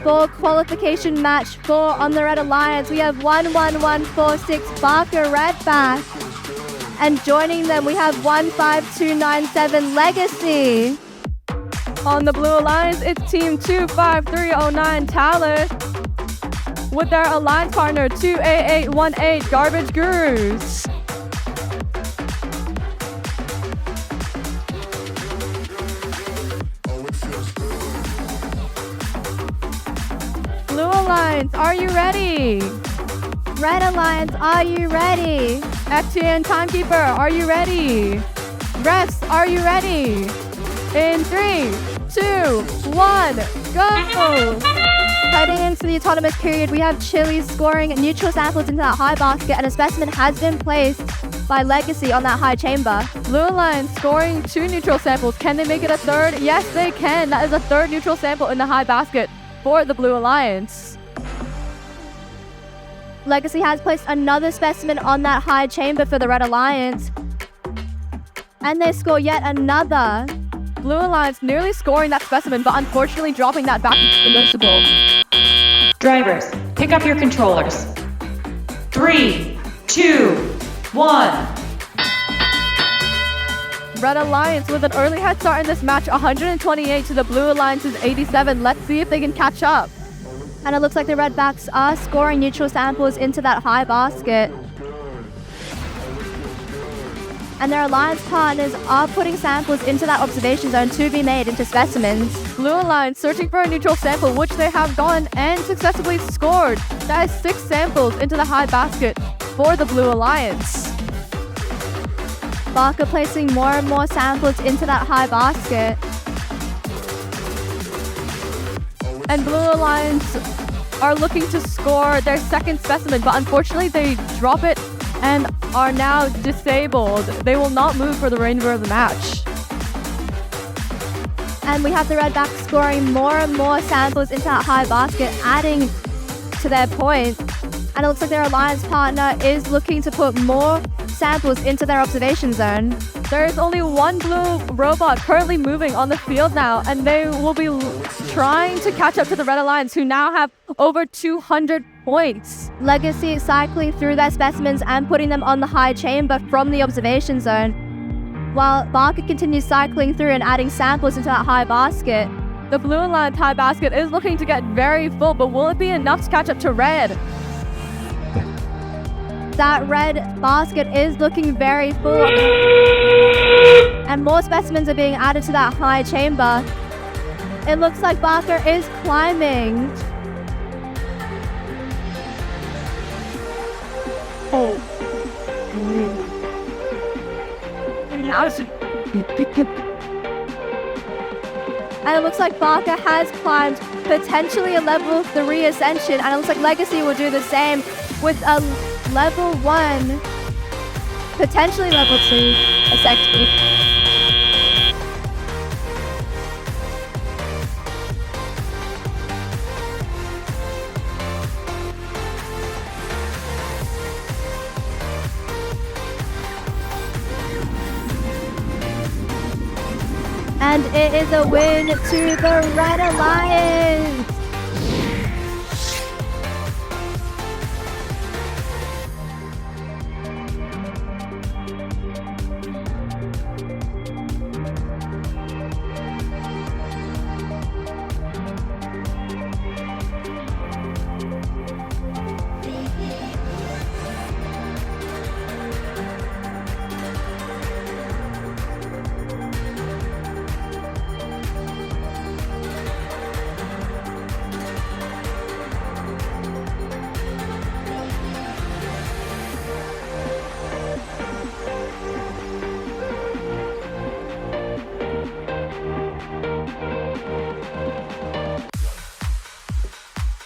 for qualification match 4 on the Red Alliance. We have 11146 Barker Redback. And joining them, we have 15297 Legacy. On the Blue Alliance, it's Team 25309 TALOS with their alliance partner 28818 Garbage Gurus. Blue Alliance, are you ready? Red Alliance, are you ready? FTN Timekeeper, are you ready? Refs, are you ready? In 3, 2, 1, go! Heading into the autonomous period, we have Chile scoring neutral samples into that high basket, and a specimen has been placed by Legacy on that high chamber. Blue Alliance scoring 2 neutral samples. Can they make it a third? Yes, they can. That is a third neutral sample in the high basket for the Blue Alliance. Legacy has placed another specimen on that high chamber for the Red Alliance. And they score yet another. Blue Alliance nearly scoring that specimen, but unfortunately dropping that back into the crucible. Drivers, pick up your controllers. 3, 2, 1. Red Alliance with an early head start in this match, 128 to the Blue Alliance's 87. Let's see if they can catch up. And it looks like the Redbacks are scoring neutral samples into that high basket. And their alliance partners are putting samples into that observation zone to be made into specimens. Blue Alliance searching for a neutral sample, which they have gone and successfully scored. That is 6 samples into the high basket for the Blue Alliance. Barker placing more and more samples into that high basket. And Blue Alliance are looking to score their second specimen, but unfortunately they drop it and are now disabled. They will not move for the remainder of the match. And we have the Redbacks scoring more and more samples into that high basket, adding to their points. And it looks like their alliance partner is looking to put more samples into their observation zone. There is only one blue robot currently moving on the field now, and they will be trying to catch up to the Red Alliance, who now have over 200 points. Legacy cycling through their specimens and putting them on the high chamber from the observation zone, while Barker continues cycling through and adding samples into that high basket. The Blue Alliance high basket is looking to get very full, but will it be enough to catch up to Red? That red basket is looking very full. And more specimens are being added to that high chamber. It looks like Barker is climbing. And it looks like Barker has climbed potentially a level 3 ascension, and it looks like Legacy will do the same with a level 1, potentially level 2 ascension. And it is a win to the Red Alliance.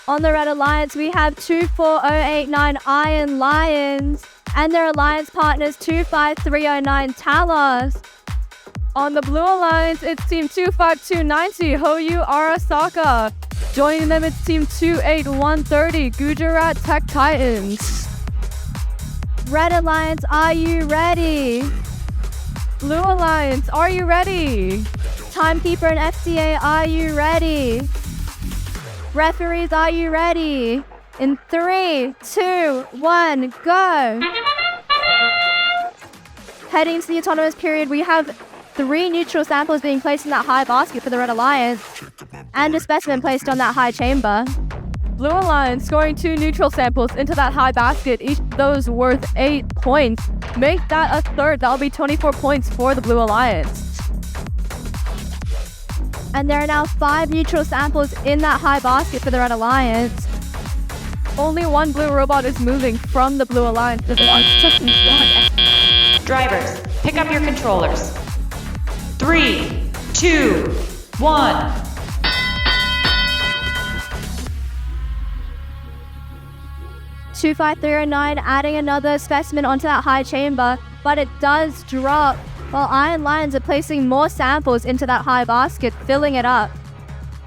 On the Red Alliance, we have 24089 Iron Lions and their alliance partners 25309 Talos. On the Blue Alliance, it's Team 25290 Hoyu Arasaka. Joining them, it's Team 28130 Gujarat Tech Titans. Red Alliance, are you ready? Blue Alliance, are you ready? Timekeeper and FCA, are you ready? Referees, are you ready? In 3, 2, 1, go! Heading to the autonomous period, we have 3 neutral samples being placed in that high basket for the Red Alliance, and a specimen placed on that high chamber. Blue Alliance scoring 2 neutral samples into that high basket, each of those worth 8 points. Make that a third, that'll be 24 points for the Blue Alliance. And there are now 5 neutral samples in that high basket for the Red Alliance. Only 1 blue robot is moving from the Blue Alliance to the Drivers, pick up your controllers. 3, 2, 1. Two 5309 adding another specimen onto that high chamber, but it does drop, while Iron Lions are placing more samples into that high basket, filling it up.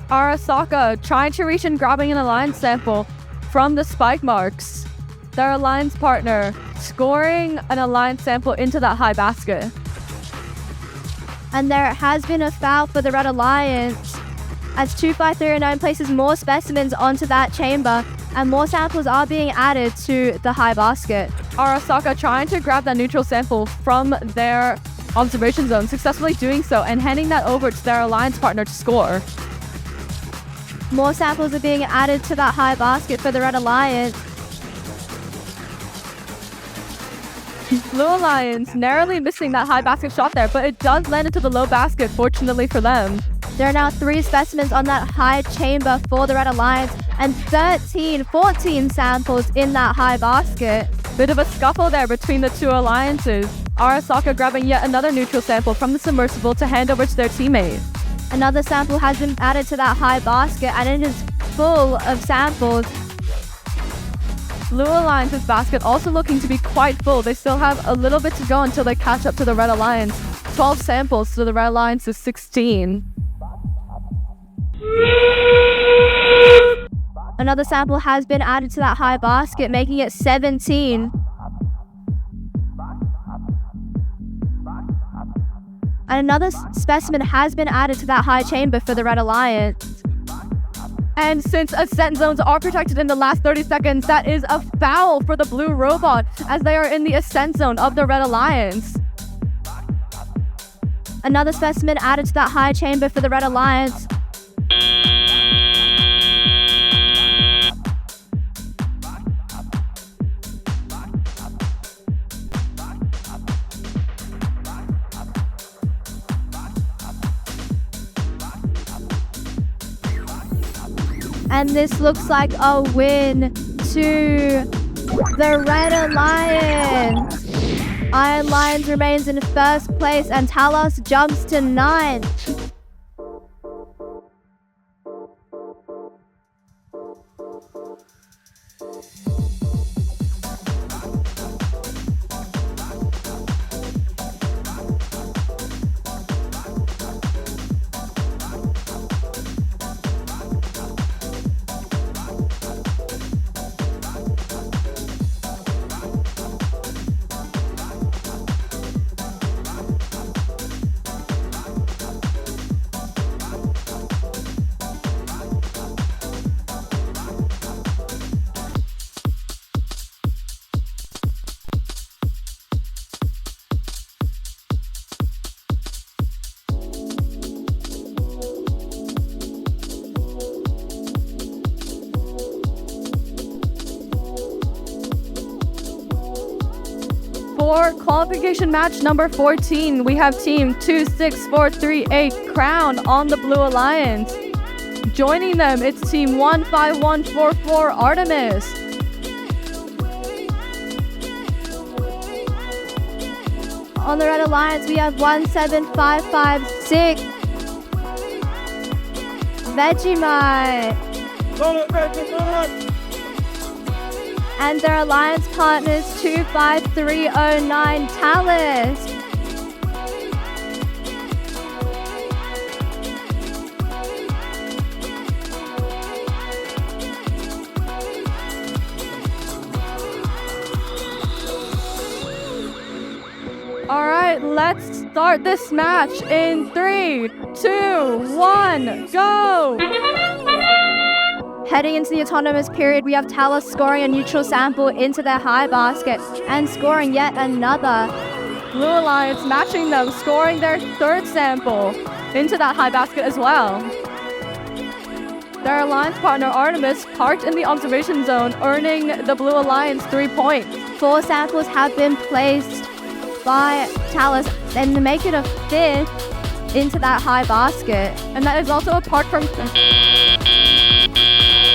Arasaka trying to reach and grabbing an Alliance sample from the spike marks. Their Alliance partner scoring an Alliance sample into that high basket. And there has been a foul for the Red Alliance as 25309 places more specimens onto that chamber, and more samples are being added to the high basket. Arasaka trying to grab that neutral sample from their observation zone, successfully doing so and handing that over to their Alliance partner to score. More samples are being added to that high basket for the Red Alliance. Blue Alliance narrowly missing that high basket shot there, but it does land into the low basket, fortunately for them. There are now 3 specimens on that high chamber for the Red Alliance, and 14 samples in that high basket. Bit of a scuffle there between the 2 alliances. Arasaka grabbing yet another neutral sample from the submersible to hand over to their teammate. Another sample has been added to that high basket, and it is full of samples. Blue Alliance's basket also looking to be quite full. They still have a little bit to go until they catch up to the Red Alliance. 12 samples to the Red Alliance's 16. Another sample has been added to that high basket, making it 17. And another specimen has been added to that high chamber for the Red Alliance. And since ascent zones are protected in the last 30 seconds, that is a foul for the blue robot as they are in the ascent zone of the Red Alliance. Another specimen added to that high chamber for the Red Alliance. And this looks like a win to the Red Alliance. Iron Lions remains in first place and Talos jumps to 9th. For qualification match number 14, we have team 26438 Crown on the Blue Alliance. Joining them, it's team 15144 Artemis. On the Red Alliance, we have 17556 Vegemite. And their alliance partners 25309 TALOS. All right, let's start this match in 3, 2, 1, go! Heading into the autonomous period, we have TALOS scoring a neutral sample into their high basket and scoring yet another. Blue Alliance matching them, scoring their third sample into that high basket as well. Their alliance partner Artemis parked in the observation zone, earning the Blue Alliance 3 points. 4 samples have been placed by TALOS and make it a 5th into that high basket. And that is also apart from...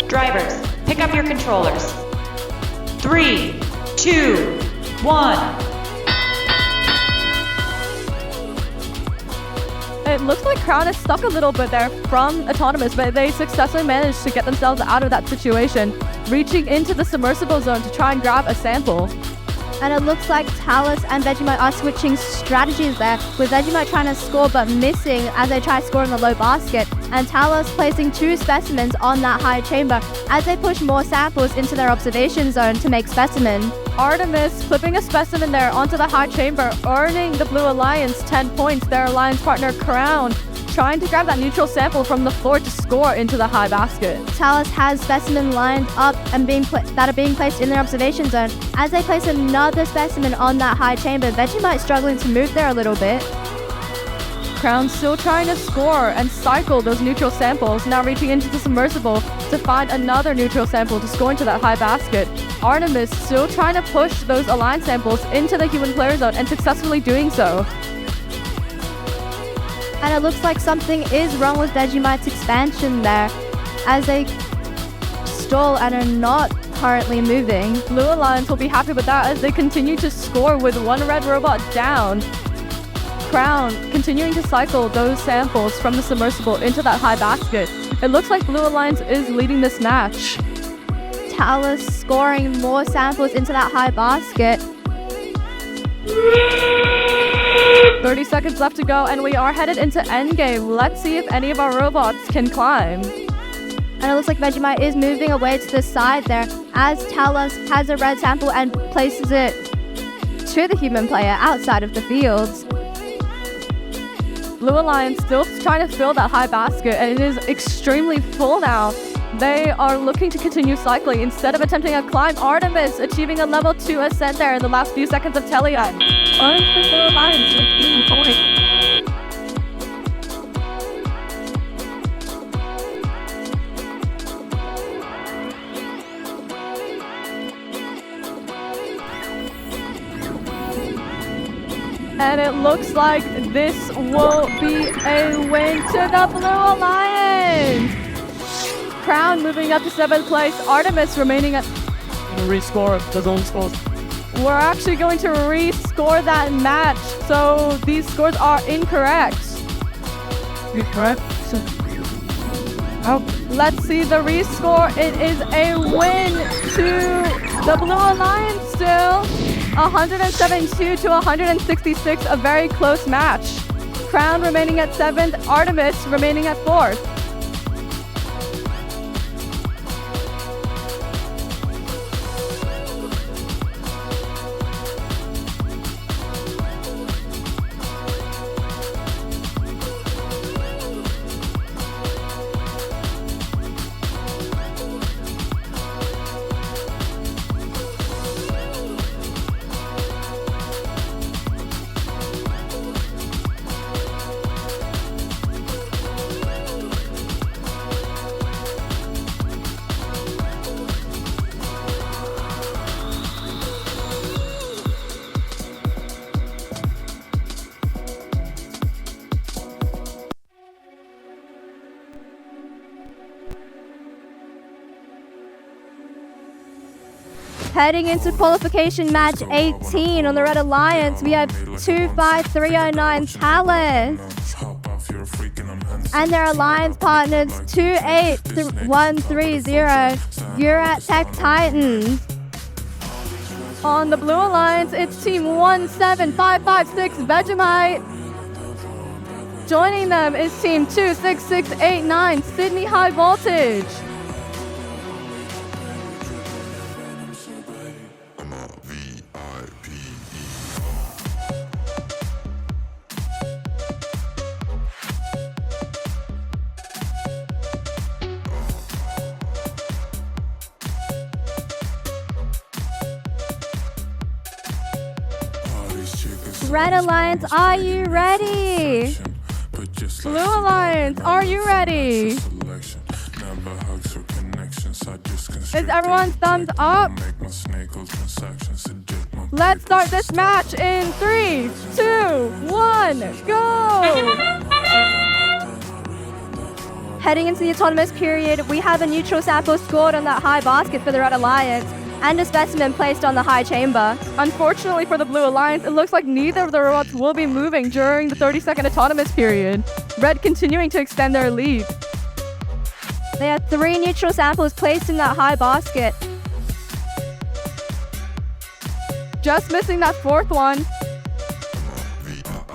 Drivers, pick up your controllers. 3, 2, 1. It looks like Crown is stuck a little bit there from Autonomous, but they successfully managed to get themselves out of that situation, reaching into the submersible zone to try and grab a sample. And it looks like TALOS and Vegemite are switching strategies there, with Vegemite trying to score but missing as they try scoring the low basket, and TALOS placing 2 specimens on that high chamber as they push more samples into their observation zone to make specimen. Artemis flipping a specimen there onto the high chamber, earning the Blue Alliance 10 points. Their alliance partner Crown trying to grab that neutral sample from the floor to score into the high basket. TALOS has specimen lined up and that are being placed in their observation zone as they place another specimen on that high chamber. Vegemite struggling to move there a little bit. Crown still trying to score and cycle those neutral samples, now reaching into the submersible to find another neutral sample to score into that high basket. Artemis still trying to push those alliance samples into the human player zone and successfully doing so. And it looks like something is wrong with Vegemite's expansion there as they stall and are not currently moving. Blue Alliance will be happy with that as they continue to score with 1 red robot down. Crown continuing to cycle those samples from the submersible into that high basket. It looks like Blue Alliance is leading this match. TALOS scoring more samples into that high basket. 30 seconds left to go, and we are headed into endgame. Let's see if any of our robots can climb. And it looks like Vegemite is moving away to the side there as TALOS has a red sample and places it to the human player outside of the fields. Blue Alliance still trying to fill that high basket, and it is extremely full now. They are looking to continue cycling instead of attempting a climb. Artemis achieving a level 2 ascent there in the last few seconds of teleon. Earns the Blue Alliance 15 points. And it looks like this will be a win to the Blue Alliance. Crown moving up to 7th place. Artemis remaining at... Rescore the zone scores. We're actually going to rescore that match. So these scores are incorrect. Incorrect? Let's see the rescore. It is a win to the Blue Alliance still. 172 to 166, a very close match. Crown remaining at 7th, Artemis remaining at 4th. Heading into qualification match 18 on the Red Alliance, we have 25309 TALOS and their alliance partners 28130 Urat Tech Titans. On the Blue Alliance, it's team 17556 Vegemite. Joining them is team 26689 Sydney High Voltage. Red Alliance, are you ready? Blue Alliance, are you ready? Is everyone's thumbs up? Let's start this match in 3, 2, 1, go! Heading into the autonomous period, we have a neutral sample scored on that high basket for the Red Alliance and a specimen placed on the high chamber. Unfortunately for the Blue Alliance, it looks like neither of the robots will be moving during the 30-second autonomous period. Red continuing to extend their lead. They have 3 neutral samples placed in that high basket. Just missing that 4th one.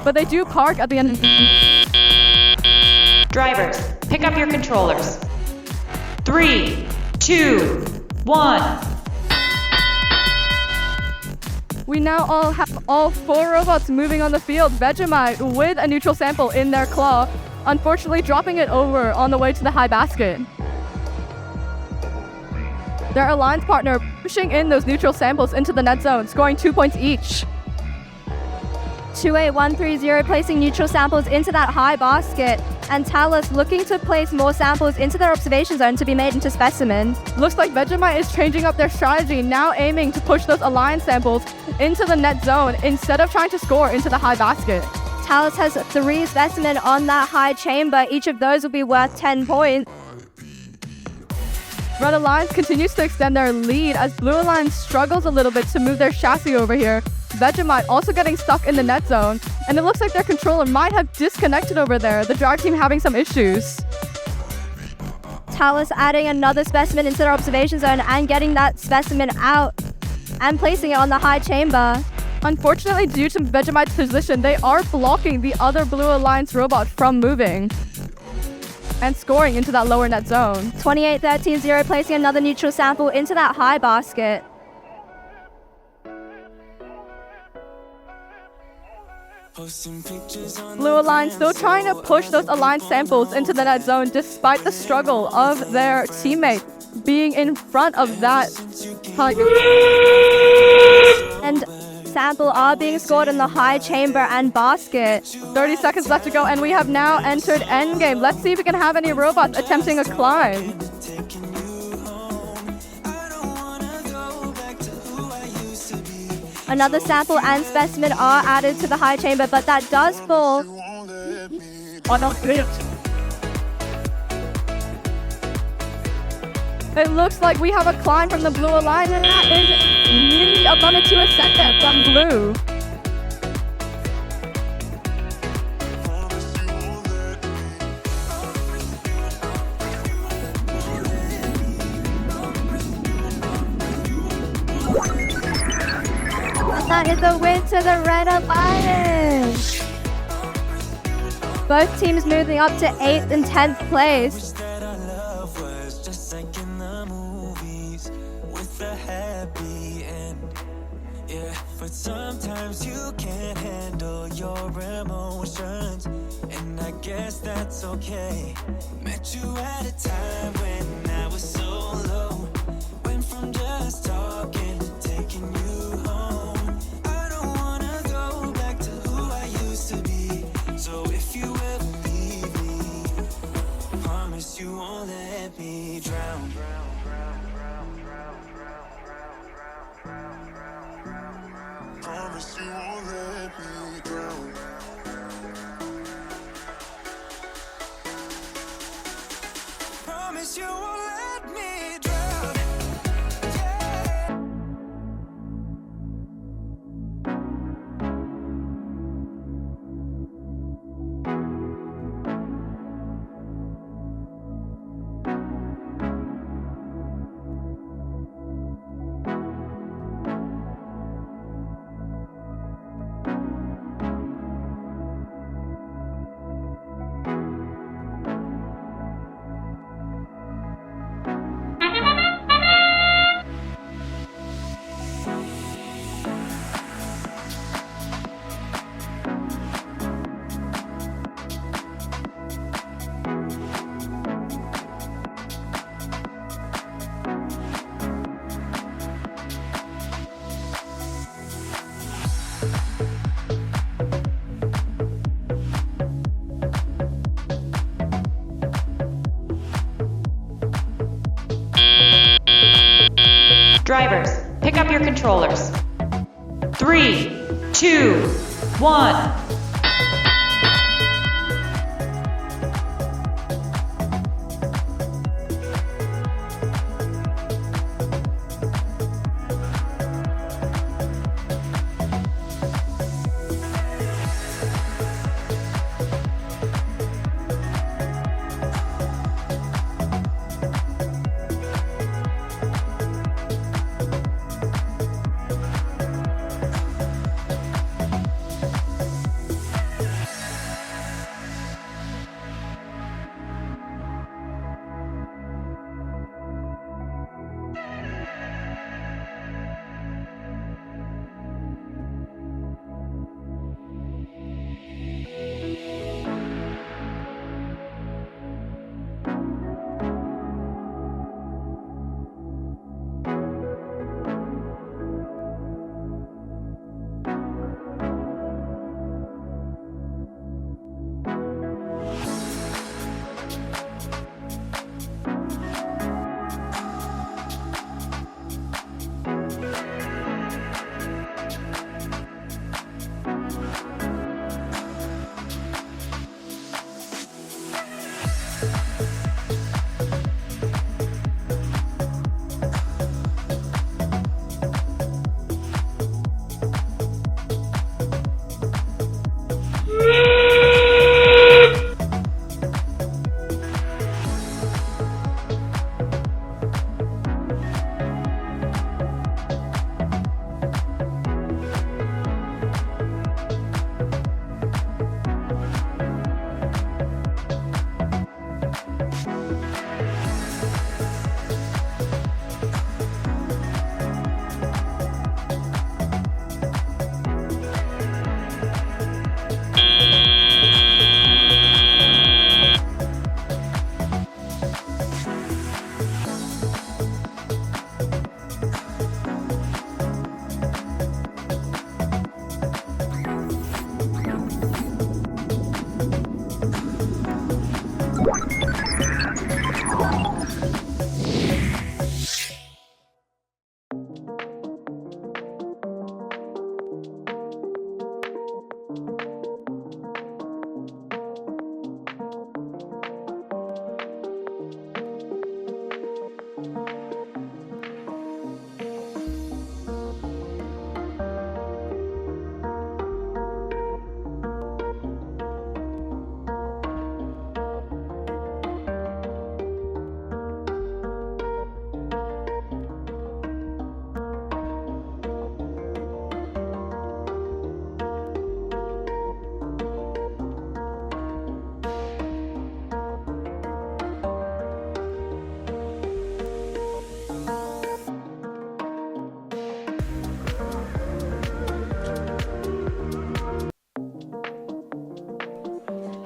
But they do park at the end. Drivers, pick up your controllers. 3, 2, 1. We now all have all 4 robots moving on the field. Vegemite with a neutral sample in their claw, unfortunately dropping it over on the way to the high basket. Their alliance partner pushing in those neutral samples into the net zone, scoring 2 points each. 28130 placing neutral samples into that high basket, and TALOS looking to place more samples into their observation zone to be made into specimens. Looks like Vegemite is changing up their strategy, now aiming to push those alliance samples into the net zone instead of trying to score into the high basket. TALOS has 3 specimens on that high chamber. Each of those will be worth 10 points. Red Alliance continues to extend their lead as Blue Alliance struggles a little bit to move their chassis over here. Vegemite also getting stuck in the net zone, and it looks like their controller might have disconnected over there. The drive team having some issues. TALOS adding another specimen into their observation zone and getting that specimen out and placing it on the high chamber. Unfortunately, due to Vegemite's position, they are blocking the other Blue Alliance robot from moving and scoring into that lower net zone. 28130 placing another neutral sample into that high basket. Blue Alliance still trying to push those alliance samples into the net zone despite the struggle of their teammate being in front of that. And sample are being scored in the high chamber and basket. 30 seconds left to go, and we have now entered endgame. Let's see if we can have any robots attempting a climb. Another sample and specimen are added to the high chamber, but that does fall on a bit. It looks like we have a climb from the Blue Alliance, and that is nearly a moment to a set there from Blue. That is a win to the Red Alliance. Both teams moving up to 8th and 10th place. But sometimes you can't handle your emotions, and I guess that's okay. Met you at a time when I was so low, went from just talking to taking you home. I don't wanna go back to who I used to be, so if you ever leave me, promise you won't let me drown. Promise you won't let me drown. Promise you won't let me drown. Yeah. Drivers, pick up your controllers. 3, 2, 1.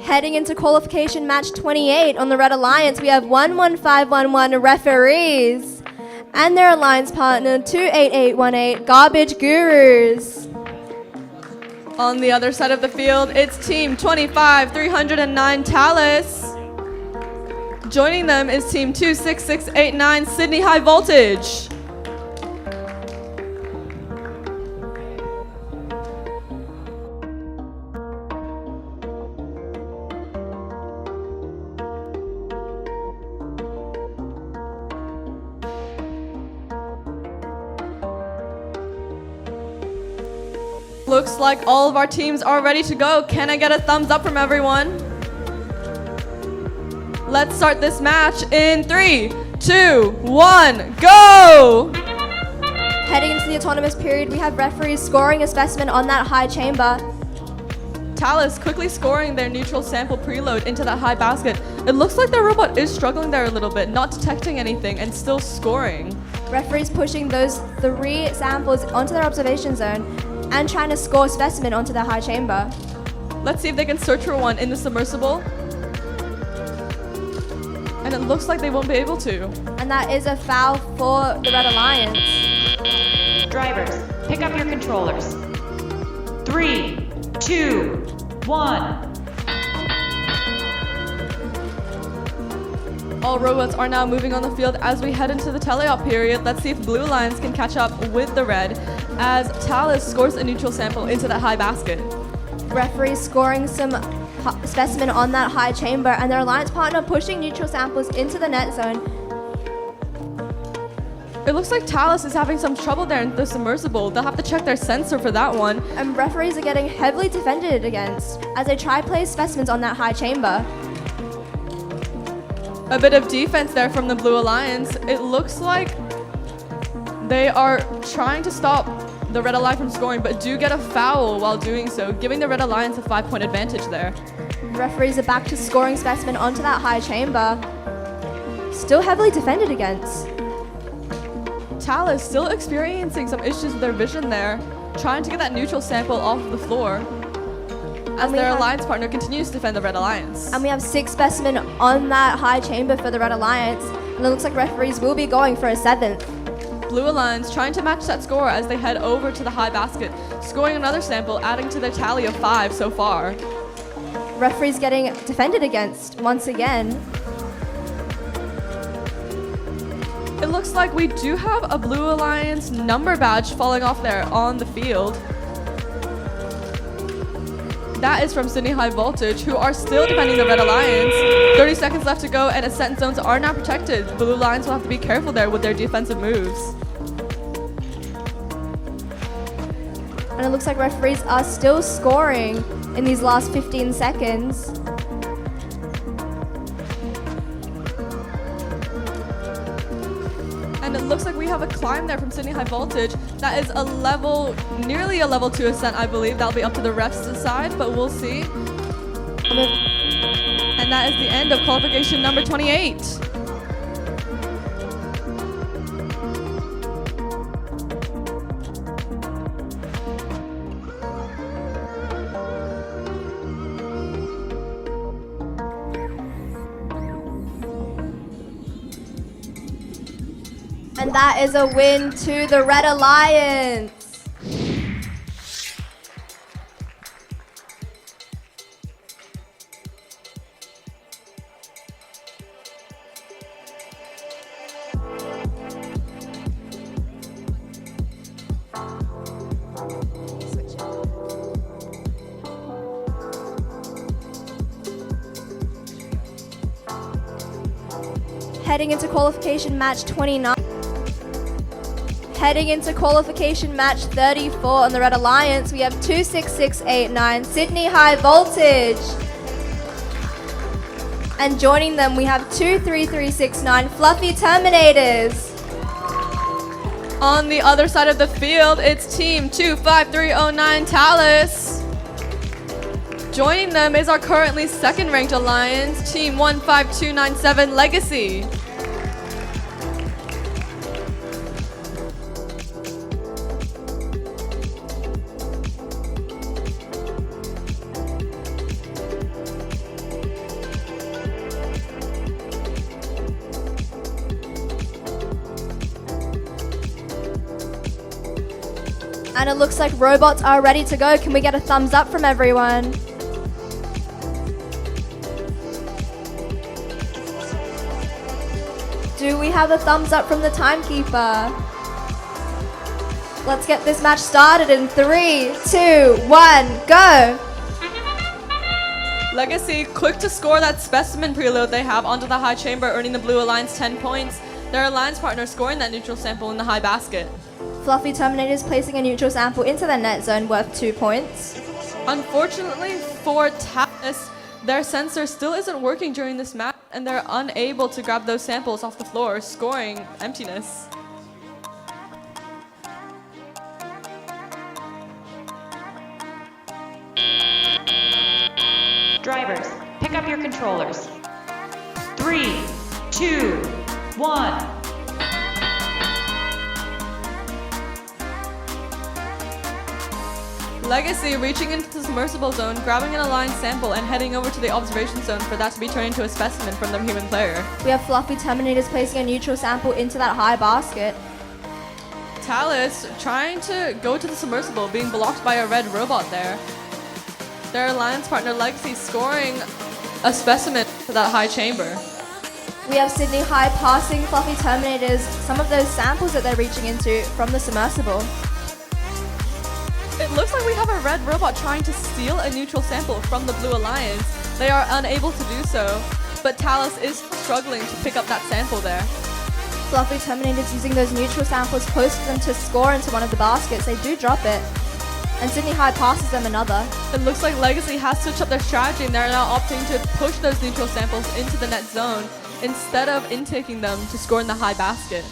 Heading into qualification match 28 on the Red Alliance, we have 11511 referees and their alliance partner 28818 Garbage Gurus. On the other side of the field, it's team 25309 TALOS. Joining them is team 26689 Sydney High Voltage. Looks like all of our teams are ready to go. Can I get a thumbs up from everyone? Let's start this match in 3, 2, 1, go! Heading into the autonomous period, we have referees scoring a specimen on that high chamber. TALOS quickly scoring their neutral sample preload into that high basket. It looks like their robot is struggling there a little bit, not detecting anything and still scoring. Referees pushing those 3 samples onto their observation zone and trying to score a specimen onto the high chamber. Let's see if they can search for one in the submersible. And it looks like they won't be able to. And that is a foul for the Red Alliance. Drivers, pick up your controllers. 3, 2, 1. All robots are now moving on the field as we head into the teleop period. Let's see if Blue Alliance can catch up with the red as TALOS scores a neutral sample into that high basket. Referee scoring some specimen on that high chamber, and their alliance partner pushing neutral samples into the net zone. It looks like TALOS is having some trouble there in the submersible. They'll have to check their sensor for that one. And referees are getting heavily defended against as they try place specimens on that high chamber. A bit of defense there from the Blue Alliance. It looks like they are trying to stop the Red Alliance from scoring, but do get a foul while doing so, giving the Red Alliance a 5-point advantage there. Referees are back to scoring specimen onto that high chamber. Still heavily defended against. TALOS still experiencing some issues with their vision there, trying to get that neutral sample off the floor as their alliance partner continues to defend the Red Alliance. And we have 6 specimen on that high chamber for the Red Alliance, and it looks like referees will be going for a 7th. Blue Alliance trying to match that score as they head over to the high basket, scoring another sample, adding to their tally of 5 so far. Referees getting defended against once again. It looks like we do have a Blue Alliance number badge falling off there on the field. That is from Sydney High Voltage, who are still defending the Red Alliance. 30 seconds left to go, and ascent zones are now protected. Blue Alliance will have to be careful there with their defensive moves. And it looks like referees are still scoring in these last 15 seconds. And it looks like we have a climb there from Sydney High Voltage. That is a level, nearly a level 2 ascent, I believe. That'll be up to the refs to decide, but we'll see. And that is the end of qualification number 28. And that is a win to the Red Alliance. Heading into qualification match 29. Heading into qualification match 34 on the Red Alliance, we have 26689 Sydney High Voltage. And joining them, we have 23369 Fluffy Terminators. On the other side of the field, it's team 25309 TALOS. Joining them is our currently second-ranked alliance, team 15297 Legacy. And it looks like robots are ready to go. Can we get a thumbs up from everyone? Do we have a thumbs up from the timekeeper? Let's get this match started in 3, 2, 1, go! Legacy quick to score that specimen preload they have onto the high chamber, earning the Blue Alliance 10 points. Their alliance partner scoring that neutral sample in the high basket. Fluffy Terminators placing a neutral sample into the net zone worth 2 points. Unfortunately for TALOS, their sensor still isn't working during this match, and they're unable to grab those samples off the floor, scoring emptiness. Drivers, pick up your controllers. 3, 2, 1. Legacy reaching into the submersible zone, grabbing an aligned sample, and heading over to the observation zone for that to be turned into a specimen from their human player. We have Fluffy Terminators placing a neutral sample into that high basket. TALOS trying to go to the submersible, being blocked by a red robot there. Their alliance partner Legacy scoring a specimen for that high chamber. We have Sydney High passing Fluffy Terminators some of those samples that they're reaching into from the submersible. It looks like we have a red robot trying to steal a neutral sample from the Blue Alliance. They are unable to do so, but TALOS is struggling to pick up that sample there. Fluffy Terminators using those neutral samples close to them to score into one of the baskets. They do drop it. And Sydney High passes them another. It looks like Legacy has switched up their strategy and they're now opting to push those neutral samples into the net zone instead of intaking them to score in the high basket.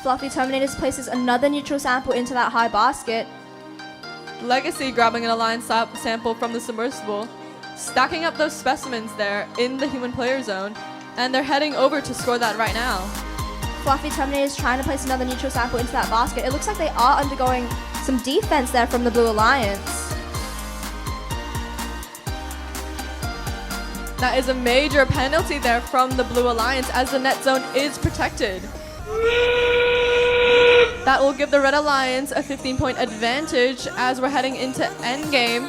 Fluffy Terminators places another neutral sample into that high basket. Legacy grabbing an Alliance sample from the submersible, stacking up those specimens there in the human player zone, and they're heading over to score that right now. Fluffy Terminators trying to place another neutral sample into that basket. It looks like they are undergoing some defense there from the Blue Alliance. That is a major penalty there from the Blue Alliance as the net zone is protected. That will give the Red Alliance a 15-point advantage as we're heading into endgame.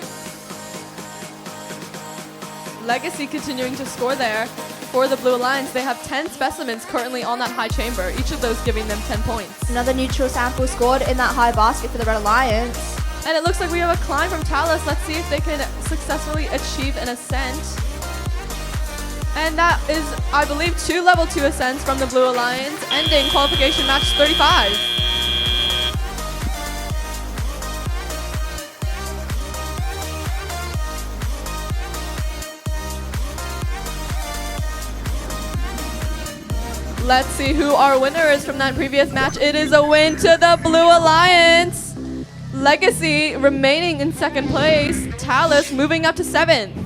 Legacy continuing to score there for the Blue Alliance. They have 10 specimens currently on that high chamber, each of those giving them 10 points. Another neutral sample scored in that high basket for the Red Alliance. And it looks like we have a climb from TALOS. Let's see if they can successfully achieve an ascent. And that is, I believe, 2 level 2 ascents from the Blue Alliance, ending qualification match 35. Let's see who our winner is from that previous match. It is a win to the Blue Alliance. Legacy remaining in second place. TALOS moving up to 7th.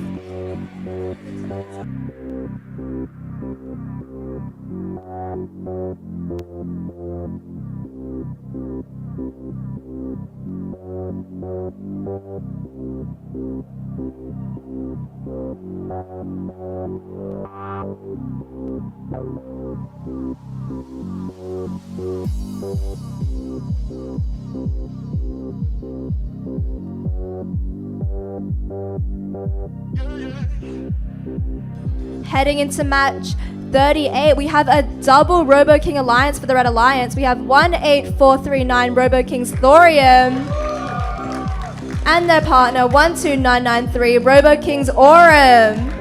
Heading into match 38, we have a double Robo King Alliance for the Red Alliance. We have 18439 Robo King's Thorium and their partner 12993 Robo King's Aurum.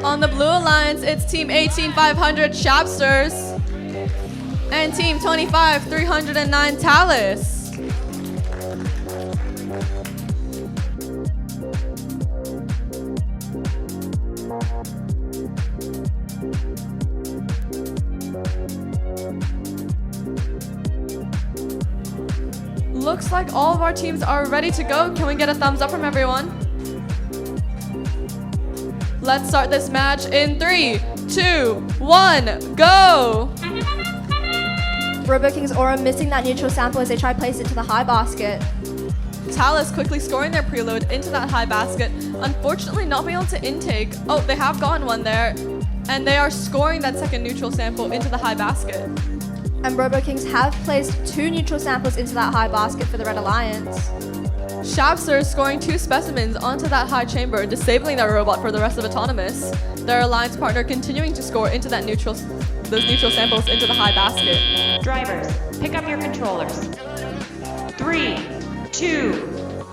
On the Blue Alliance, it's Team 18500 Shapsters and Team 25309 TALOS. Looks like all of our teams are ready to go. Can we get a thumbs up from everyone? Let's start this match in 3, 2, 1, go! Robo King's Aurum missing that neutral sample as they try to place it to the high basket. TALOS quickly scoring their preload into that high basket. Unfortunately not being able to intake. Oh, they have gotten one there. And they are scoring that second neutral sample into the high basket. And Robo Kings have placed 2 neutral samples into that high basket for the Red Alliance. Shapster scoring 2 specimens onto that high chamber, disabling their robot for the rest of Autonomous. Their alliance partner continuing to score into that those neutral samples into the high basket. Drivers, pick up your controllers. 3, 2,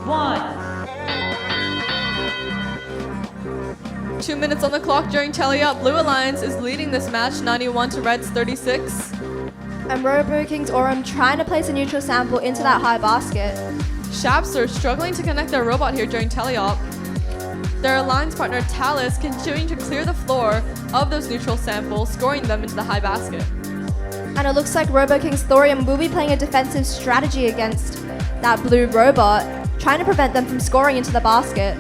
1. 2 minutes on the clock during tally-up. Blue Alliance is leading this match, 91 to Red's 36. And Robo King's Aurum trying to place a neutral sample into that high basket. Shapster struggling to connect their robot here during tally-up. Their alliance partner TALOS continuing to clear the floor of those neutral samples, scoring them into the high basket. And it looks like Robo King's Thorium will be playing a defensive strategy against that blue robot, trying to prevent them from scoring into the basket.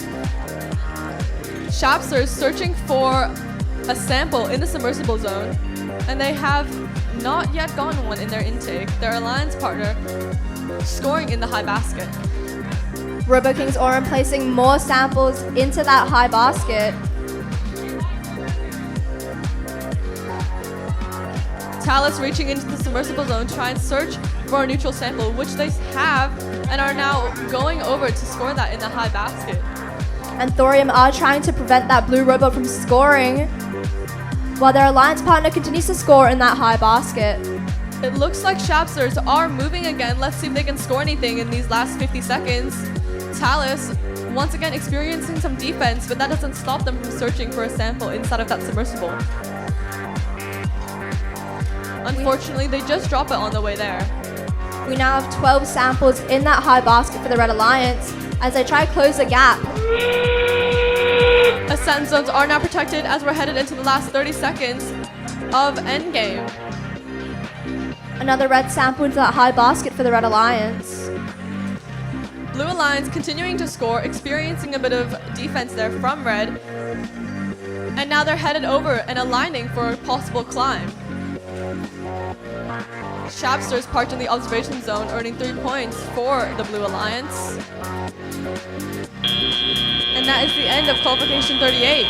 Shapster is searching for a sample in the submersible zone, and they have not yet gotten one in their intake. Their alliance partner scoring in the high basket. Robo King's Aurum placing more samples into that high basket. TALOS reaching into the submersible zone, trying to search for a neutral sample, which they have, and are now going over to score that in the high basket. And Thorium are trying to prevent that blue robot from scoring. while their alliance partner continues to score in that high basket. It looks like Shapsters are moving again. Let's see if they can score anything in these last 50 seconds. TALOS, once again experiencing some defense, but that doesn't stop them from searching for a sample inside of that submersible. Unfortunately, they just drop it on the way there. We now have 12 samples in that high basket for the Red Alliance as they try to close the gap. Ascent zones are now protected as we're headed into the last 30 seconds of endgame. Another red sample into that high basket for the Red Alliance. Blue Alliance continuing to score, experiencing a bit of defense there from Red. And now they're headed over and aligning for a possible climb. Shapsters parked in the observation zone, earning 3 points for the Blue Alliance. And that is the end of Qualification 38.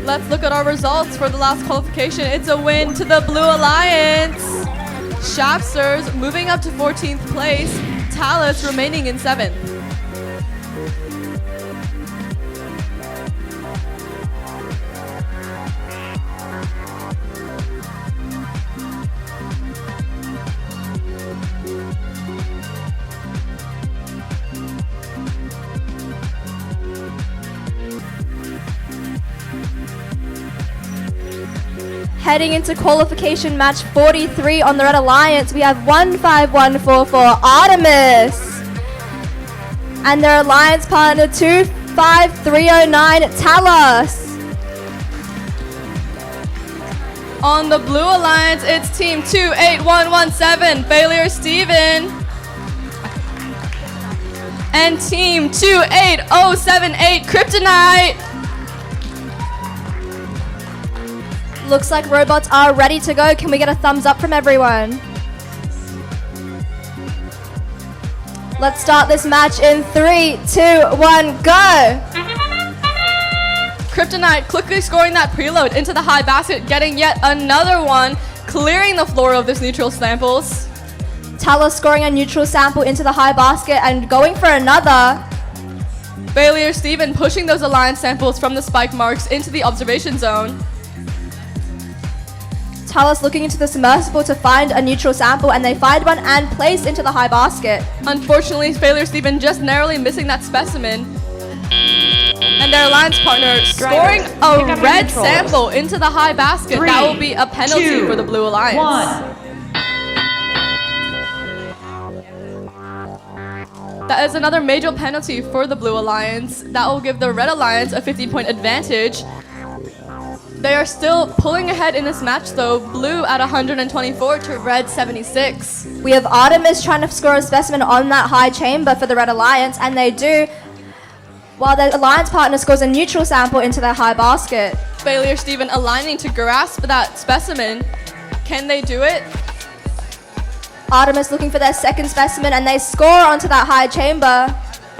Let's look at our results for the last qualification. It's a win to the Blue Alliance. Shapsters moving up to 14th place. TALOS remaining in 7th. Heading into qualification match 43 on the Red Alliance, we have 15144 Artemis. And their alliance partner 25309 TALOS. On the Blue Alliance, it's team 28117, Failure Steven. And team 28078, Kryptonite. Looks like robots are ready to go. Can we get a thumbs up from everyone? Let's start this match in 3, 2, 1, go! Kryptonite quickly scoring that preload into the high basket, getting yet another one, clearing the floor of this neutral samples. TALOS scoring a neutral sample into the high basket and going for another. Failure Steven pushing those alliance samples from the spike marks into the observation zone. TALOS looking into the submersible to find a neutral sample, and they find one and place into the high basket. Unfortunately, Failure Steven just narrowly missing that specimen. And their alliance partner scoring a red sample into the high basket. That will be a penalty for the Blue Alliance. 1. That is another major penalty for the Blue Alliance. That will give the Red Alliance a 50-point advantage. They are still pulling ahead in this match though, Blue at 124 to Red 76. We have Artemis trying to score a specimen on that high chamber for the Red Alliance, and they do, while the alliance partner scores a neutral sample into their high basket. Failure Steven aligning to grasp that specimen. Can they do it? Artemis looking for their second specimen, and they score onto that high chamber.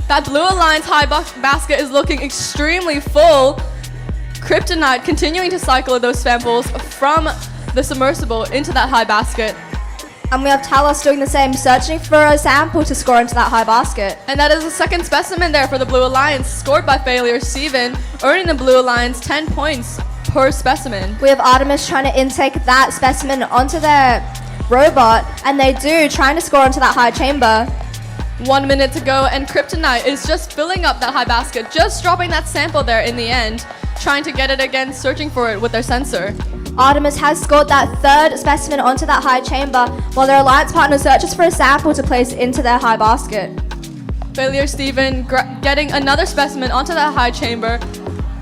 That Blue Alliance high basket is looking extremely full. Kryptonite continuing to cycle those samples from the submersible into that high basket. And we have TALOS doing the same, searching for a sample to score into that high basket. And that is the second specimen there for the Blue Alliance, scored by Failure Steven, earning the Blue Alliance 10 points per specimen. We have Artemis trying to intake that specimen onto their robot, and they do, trying to score onto that high chamber. 1 minute to go, and Kryptonite is just filling up that high basket, just dropping that sample there in the end, trying to get it again, searching for it with their sensor. Artemis has scored that third specimen onto that high chamber, while their alliance partner searches for a sample to place into their high basket. Failure Steven getting another specimen onto that high chamber.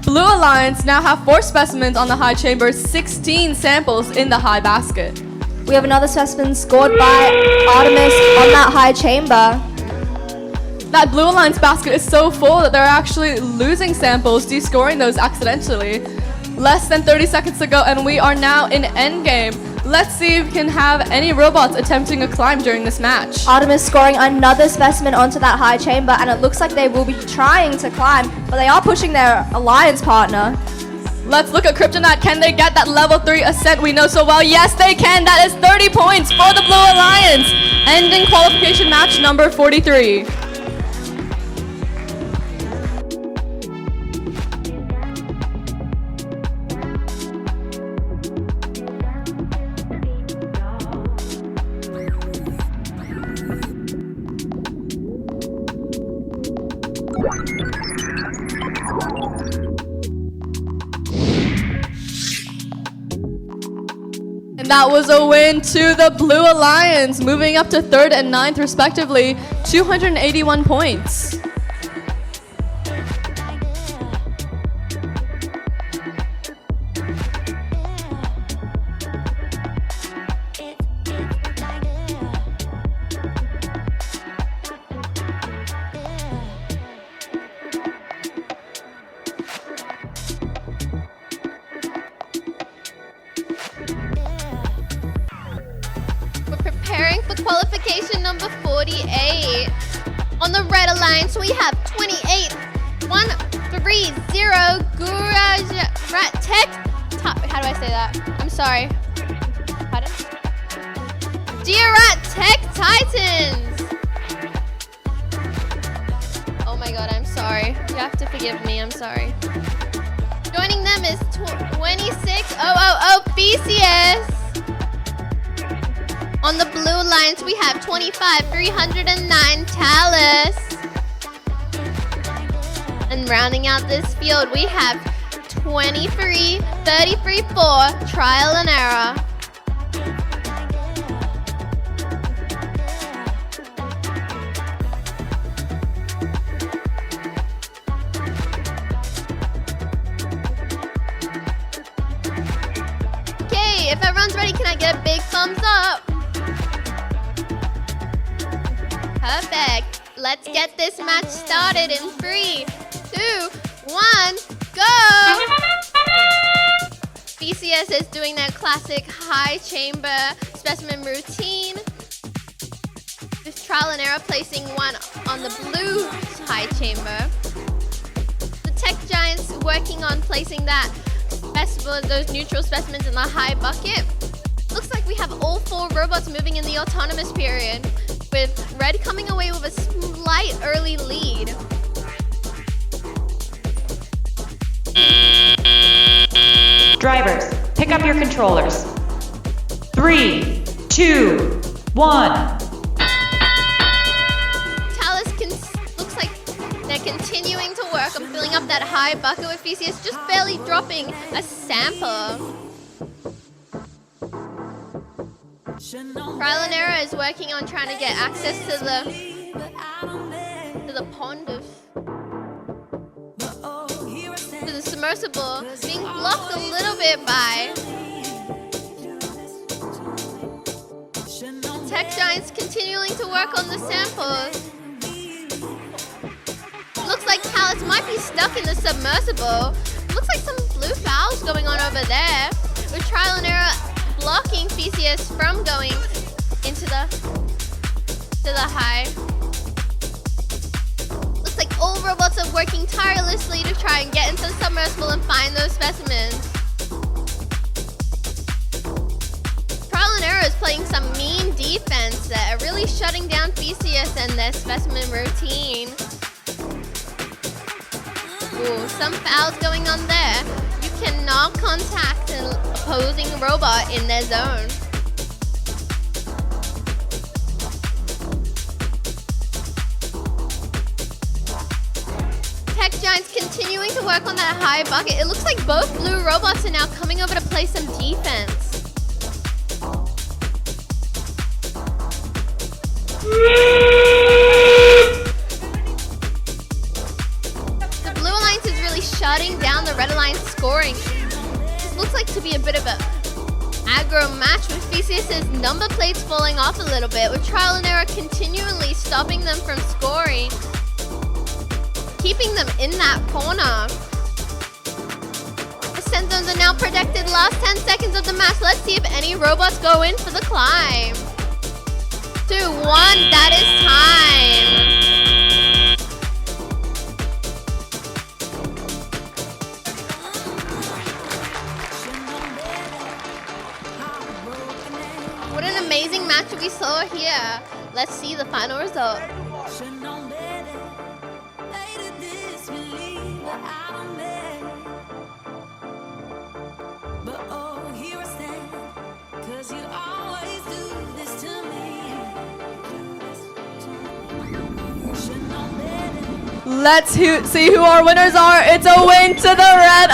Blue Alliance now have 4 specimens on the high chamber, 16 samples in the high basket. We have another specimen scored by Artemis on that high chamber. That Blue Alliance basket is so full that they're actually losing samples, descoring those accidentally. Less than 30 seconds to go, and we are now in endgame. Let's see if we can have any robots attempting a climb during this match. Artemis scoring another specimen onto that high chamber, and it looks like they will be trying to climb, but they are pushing their alliance partner. Let's look at Kryptonite. Can they get that level 3 ascent we know so well? Yes, they can. That is 30 points for the Blue Alliance. Ending qualification match number 43. And that was a win to the Blue Alliance, moving up to 3rd and 9th respectively, 281 points. Preparing for qualification number 48. On the Red Alliance, we have 28, 130, Tech. How do I say that? I'm sorry. Pardon? Diarat Tech Titans. Oh my god, I'm sorry. You have to forgive me, I'm sorry. Joining them is 26,000 BCS. On the Blue Alliance, we have 25,309 TALOS. And rounding out this field, we have 23,33,4 Trial and Error. Okay, if everyone's ready, can I get a big thumbs up? Perfect. Let's get this match started in 3, 2, 1, go! BCS is doing their classic high chamber specimen routine. This trial and error placing one on the blue high chamber. The Tech Giants working on placing that those neutral specimens in the high bucket. Looks like we have all 4 robots moving in the autonomous period, with Red coming away with a slight early lead. Drivers, pick up your controllers. 3, 2, 1. TALOS looks like they're continuing to work on filling up that high bucket with BCS, just barely dropping a sample. Trial and Error is working on trying to get access to the pond of to the submersible, being blocked a little bit by Tech Giants continuing to work on the samples. Looks like TALOS might be stuck in the submersible. Looks like some blue fouls going on over there, with Trial and Error blocking BCS from going into the high. Looks like all robots are working tirelessly to try and get into the submersible and find those specimens. Trial and Error is playing some mean defense there, really shutting down BCS and their specimen routine. Ooh, some fouls going on there. You cannot contact an opposing robot in their zone. Tech Giants continuing to work on that high bucket. It looks like both blue robots are now coming over to play some defense. The Blue Alliance is really shutting down the Red Alliance scoring. This looks like to be a bit of a aggro match, with BCS's number plates falling off a little bit, with Trial and Error continually stopping them from scoring, keeping them in that corner. Ascent zones are now protected. Last 10 seconds of the match. Let's see if any robots go in for the climb. 2, 1, that is time. amazing match we saw here. Let's see the final result. Should know better. Later disbelieve that I don't know. But oh, here I stand. 'Cause you always do this to me. Let's see who our winners are. It's a win to the red